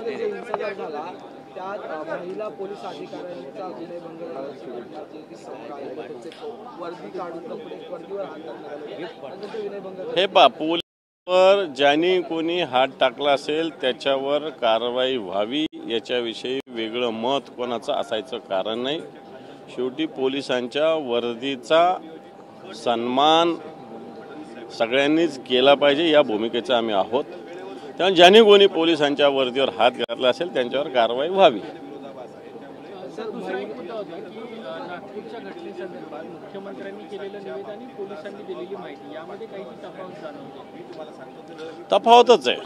मध्ये जो हिंसाचार झाला त्यात महिला पोलीस अधिकाऱ्यांचा गुन्हेभंग वर्दी काढून वर्दीवर हात टाकण्यात हे पा पोलीसवर ज्यांनी कोणी हात टाकला असेल त्याच्यावर कारवाई व्हावी याच्याविषयी वेगळं मत कोणाचं असायचं कारण नाही। शेवटी पोलिसांच्या वर्दीचा सन्मान सगळ्यांनीच केला पाहिजे या भूमिकेचा आम्ही आहोत। त्यामुळे ज्यांनी कोणी पोलिसांच्या वर्दीवर हात घातला असेल त्यांच्यावर कारवाई व्हावी। नागपूरच्या घटनेसंदर्भात मुख्यमंत्र्यांनी केलेलं निवेदन आणि पोलिसांनी दिलेली माहिती यामध्ये काही तफावत जाणवते? तफावतच आहे,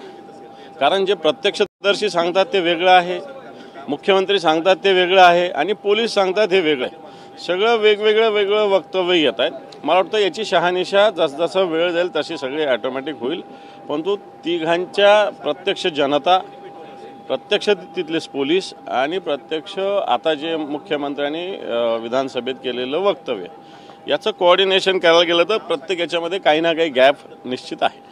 कारण जे प्रत्यक्षदर्शी सांगतात ते वेगळं आहे, मुख्यमंत्री सांगतात ते वेगळं आहे आणि पोलीस सांगतात हे वेगळं आहे। सगळं वेगवेगळं वक्तव्य येत आहेत। मला वाटतं याची शहानिशा जसजसा वेळ जाईल तशी सगळी ऑटोमॅटिक होईल, परंतु तिघांच्या प्रत्यक्ष जनता, प्रत्यक्ष तिथलेच पोलीस आणि प्रत्यक्ष आता जे मुख्यमंत्र्यांनी विधानसभेत केलेलं वक्तव्य याचं कोऑर्डिनेशन करायला गेलं तर प्रत्येक याच्यामध्ये काही ना काही गॅप निश्चित आहे।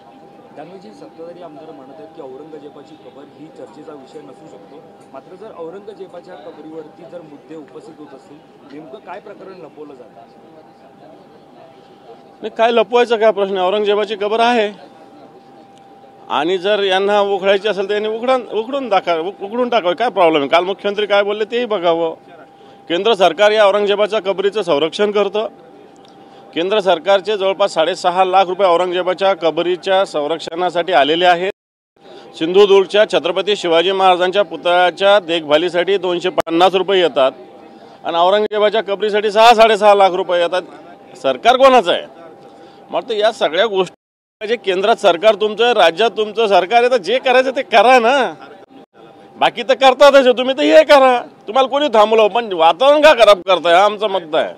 दानवेजी, सत्ताधारी आमदार म्हणत आहेत की औरंगजेबाची कबर ही चर्चेचा विषय नसू शकतो, मात्र जर औरंगजेबाच्या कबरीवरती जर मुद्दे उपस्थित होत असतील नेमकं काय प्रकरण लपवलं जातं? नाही, काय लपवायचं काय प्रश्न? औरंगजेबाची कबर आहे आणि जर यांना उघडायची असेल तर यांनी उघडून टाकावं, काय प्रॉब्लेम आहे? काल मुख्यमंत्री काय बोलले तेही बघावं। केंद्र सरकार या औरंगजेबाच्या कबरीचं संरक्षण करतं। केंद्र सरकारचे जवळपास 6.5 लाख रुपये औरंगजेबाच्या कबरीच्या संरक्षणासाठी आलेले आहेत। सिंधुदुर्गच्या छत्रपती शिवाजी महाराजांच्या पुतळ्याच्या देखभालीसाठी 250 रुपये येतात आणि औरंगजेबाच्या कबरीसाठी 6-6.5 लाख रुपये येतात। सरकार कोणाचं आहे? मग या सगळ्या गोष्टी म्हणजे केंद्रात सरकार तुमचं, राज्यात तुमचं सरकार आहे, तर जे करायचं ते करा ना। बाकी तर करतातच, तुम्ही तर हे करा, तुम्हाला कोणी थांबलं, पण वातावरण का खराब करताय हा आमचं मत आहे।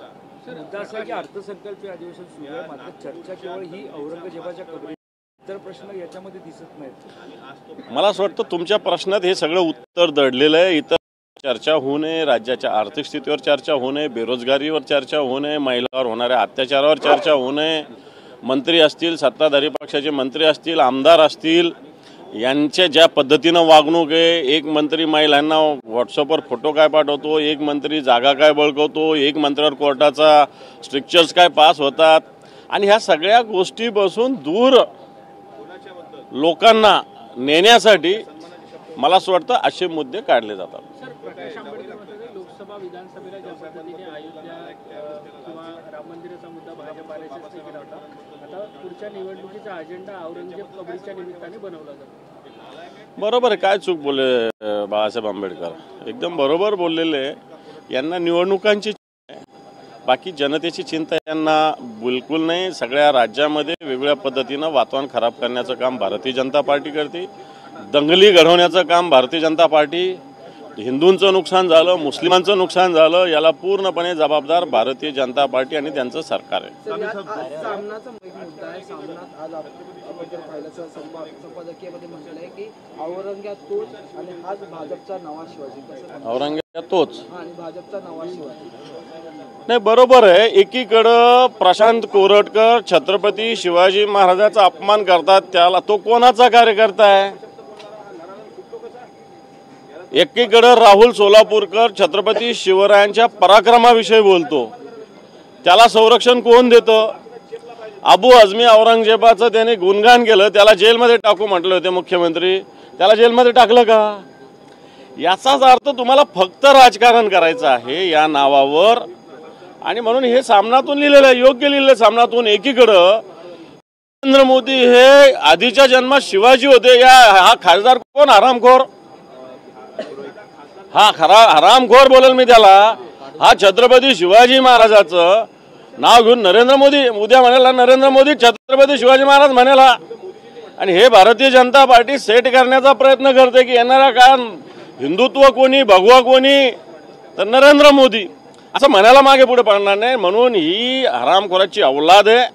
मुद्दा असा की अर्थसंकल्पीय अधिवेशन सुरू आहे, मात्र चर्चा केवळ ही औरंगजेबाच्या कबरी, इतर प्रश्न याच्यामध्ये दिसत नाहीत। मला असं वाटतं तुमच्या प्रश्नात हे सगळं उत्तर दडलेलं आहे। इतर चर्चा होऊ नये, राज्याच्या आर्थिक स्थितीवर चर्चा होऊ नये, बेरोजगारीवर चर्चा होऊ नये, महिलांवर होणाऱ्या अत्याचारावर चर्चा होऊ नये, मंत्री असतील, सत्ताधारी पक्षाचे मंत्री असतील, आमदार असतील, यांच्या ज्या पद्धतीनं वागणूक आहे, एक मंत्री महिलांना व्हॉट्सअपवर फोटो काय पाठवतो, एक मंत्री जागा काय बळकवतो, एक मंत्र्यावर कोर्टाचा स्ट्रिक्चर्स काय पास होतात, आणि ह्या सगळ्या गोष्टीपासून दूर लोकांना नेण्यासाठी मला असं वाटतं असे मुद्दे काढले जातात। सर, प्रकाश आंबेडकर म्हणतात लोकसभा विधानसभेला ज्या पद्धतीने अयोध्या किंवा राम मंदिराचा मुद्दा भाजप आरएसएसने केला होता, आता पुढच्या निवडणुकीचा अजेंडा औरंगजेब कबरीच्या निमित्ताने बनवला जातो। बरोबर आहे, काय चूक बोलले बाळासाहेब आंबेडकर, एकदम बरोबर बोललेले। यांना निवडणुकांची बाकी जनतेची चिंता यांना बिलकुल नाही। सगळ्या राज्यामध्ये वेगवेगळ्या पद्धतीनं वातावरण खराब करण्याचं काम भारतीय जनता पार्टी करते, दंगली घडवण्याचं काम भारतीय जनता पार्टी, हिंदूंचं नुकसान झालं, मुस्लिमांचं नुकसान झालं, याला पूर्णपणे जबाबदार भारतीय जनता पार्टी आणि त्यांचं सरकार आहे। सामनाचा मुद्दा आहे। सामनात आज आपण पाहिलं संपादकीयमध्ये म्हटलं आहे की औरंग्या तोच आणि हाच भाजपचा नवा शिवाजी। औरंग्या तोच आणि भाजपचा नवा शिवाजी नाही, बरोबर आहे। एकीकडं प्रशांत कोरटकर छत्रपती शिवाजी महाराजांचा अपमान करतात, त्याला तो कोणाचा कार्यकर्ता आहे? एकीकडे राहुल सोलापूरकर छत्रपती शिवरायांच्या पराक्रमाविषयी बोलतो, त्याला संरक्षण कोण देतं? अबू आझमी औरंगजेबाचं त्याने गुणगान केलं, त्याला जेलमध्ये टाकू म्हटले होते मुख्यमंत्री, त्याला जेलमध्ये टाकलं का? याचाच अर्थ तुम्हाला फक्त राजकारण करायचं आहे या नावावर, आणि म्हणून हे सामनातून लिहिलेलं आहे, योग्य लिहिलेलं सामनातून। एकीकडं नरेंद्र मोदी हे आधीच्या जन्मात शिवाजी होते, हा खासदार कोण? हरामखोर, हा खरा हरामखोर बोलेल मी त्याला। हा छत्रपती शिवाजी महाराजाचं नाव घेऊन नरेंद्र मोदी उद्या म्हणाला नरेंद्र मोदी छत्रपती शिवाजी महाराज म्हणाला, आणि हे भारतीय जनता पार्टी सेट करण्याचा प्रयत्न करते की येणारा काळ हिंदुत्व कोणी, भगवा कोणी, तर नरेंद्र मोदी असं म्हणायला मागे पुढे पडणार नाही। म्हणून ही हरामखोराची औलाद आहे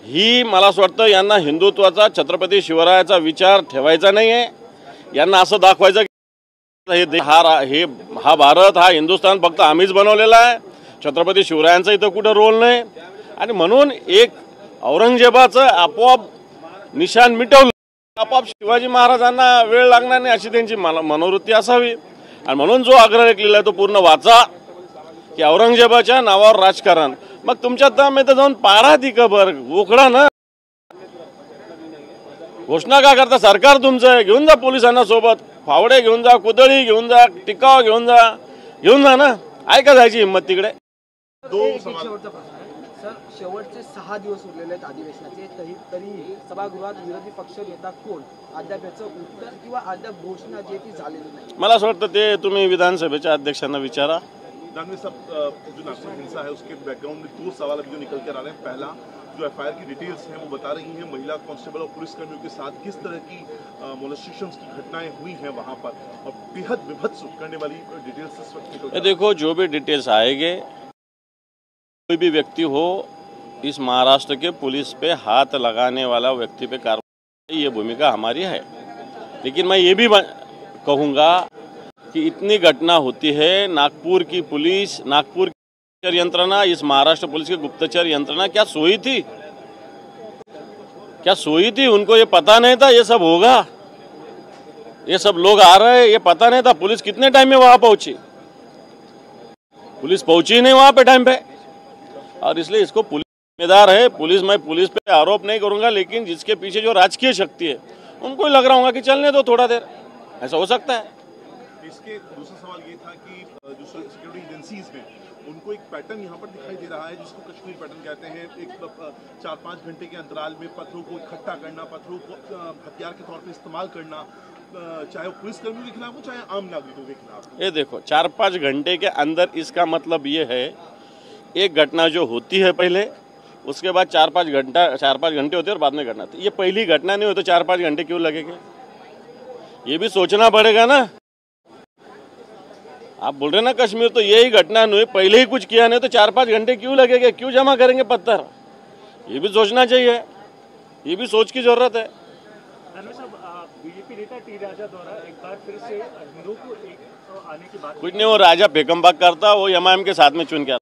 ही। मला असं वाटतं यांना हिंदुत्वाचा, छत्रपती शिवरायाचा विचार ठेवायचा नाही आहे। यांना असं दाखवायचं हा भारत, हा हिंदुस्थान फक्त आम्हीच बनवलेला आहे, छत्रपती शिवरायांचा इथं कुठं रोल नाही, आणि म्हणून एक औरंगजेबाचं आपोआप निशाण मिटवलं। आपोआप शिवाजी महाराजांना वेळ लागणार नाही अशी त्यांची मनोवृत्ती असावी. आणि म्हणून जो आग्रह केलेला आहे तो पूर्ण वाचा की औरंगजेबाच्या नावावर राजकारण. मग तुमच्या दम इथं जाऊन पाडा ती कबर, उखडा ना. घोषणा का करता? सरकार तुमचं आहे. घेऊन जा पोलिसांना सोबत, फावडे घेऊन जा, कुदळी घेऊन जा, टिकाव घेऊन जा ना. ऐका जायची हिंमत तिकडे. एक शेवटचा प्रश्न आहे सर. शेवटचे 6 दिवस उरलेले आहेत अधिवेशनाचे, तरीही सभागृहात विरोधी पक्ष नेता कोण अद्याप याचं उत्तर किंवा अद्याप घोषणा जी आहे ती झालेली नाही. मला असं वाटतं ते तुम्ही विधानसभेच्या अध्यक्षांना विचारा. दानवे साहब, जो नागपुर हिंसा है उसके बैकग्राउंड में 2 सवाल अभी जो निकल कर आ रहे हैं. पहला, जो एफआईआर की डिटेल्स हैं वो बता रही हैं महिला कांस्टेबल और पुलिसकर्मियों के साथ किस तरह की मोलेस्टेशंस की घटनाएं हुई हैं वहां पर, और बेहद विभत्स करने वाली डिटेल्स इस वक्त निकल कर. देखो, जो भी डिटेल्स आएंगे, कोई भी व्यक्ति हो इस महाराष्ट्र के पुलिस पे हाथ लगाने वाला व्यक्ति पे कार्रवाई, ये भूमिका हमारी है. लेकिन मैं ये भी कहूँगा कि इतनी घटना होती है, नागपुर की पुलिस, नागपुर की यंत्रणा, इस महाराष्ट्र पुलिस की गुप्तचर यंत्रणा क्या सोई थी? क्या सोई थी? उनको ये पता नहीं था ये सब होगा, ये सब लोग आ रहे हैं, ये पता नहीं था. पुलिस कितने टाइम में वहां पहुंची? पुलिस पहुंची नहीं वहां पे टाइम पे. और इसलिए इसको पुलिस जिम्मेदार है. मैं पुलिस पे आरोप नहीं करूंगा, लेकिन जिसके पीछे जो राजकीय शक्ति है उनको ही लग रहा होगा कि चलने दो थोड़ा देर, ऐसा हो सकता है. इसके दूसरा सवाल ये था कि जो सिक्योरिटी एजेंसीज हैं उनको एक पैटर्न यहाँ पर दिखाई दे रहा है जिसको कश्मीर पैटर्न कहते हैं. एक 4-5 घंटे के अंतराल में पत्थरों को इकट्ठा करना, पत्थरों को हथियार के तौर पर इस्तेमाल करना, चाहे वो पुलिसकर्मियों के खिलाफ हो चाहे आम नागरिकों के खिलाफ. ये देखो, 4-5 घंटे के अंदर, इसका मतलब ये है एक घटना जो होती है पहले, उसके बाद 4-5 घंटे होते हैं और बाद में घटना होती है. ये पहली घटना नहीं हो तो 4-5 घंटे क्यों लगेंगे? ये भी सोचना पड़ेगा ना. आप बोल रहे ना कश्मीर, तो यही घटना नहीं, पहले ही कुछ किया नहीं तो 4-5 घंटे क्यों लगेंगे? क्यों जमा करेंगे पत्थर? ये भी सोचना चाहिए, ये भी सोच की जरूरत है. बीजेपी नेता टी राजा द्वारा एक बार फिर से हिंदुओं को एक आने की बात. कुछ नहीं, वो राजा फेकमबाग करता, वो एमआईएम के साथ में चुन के आता.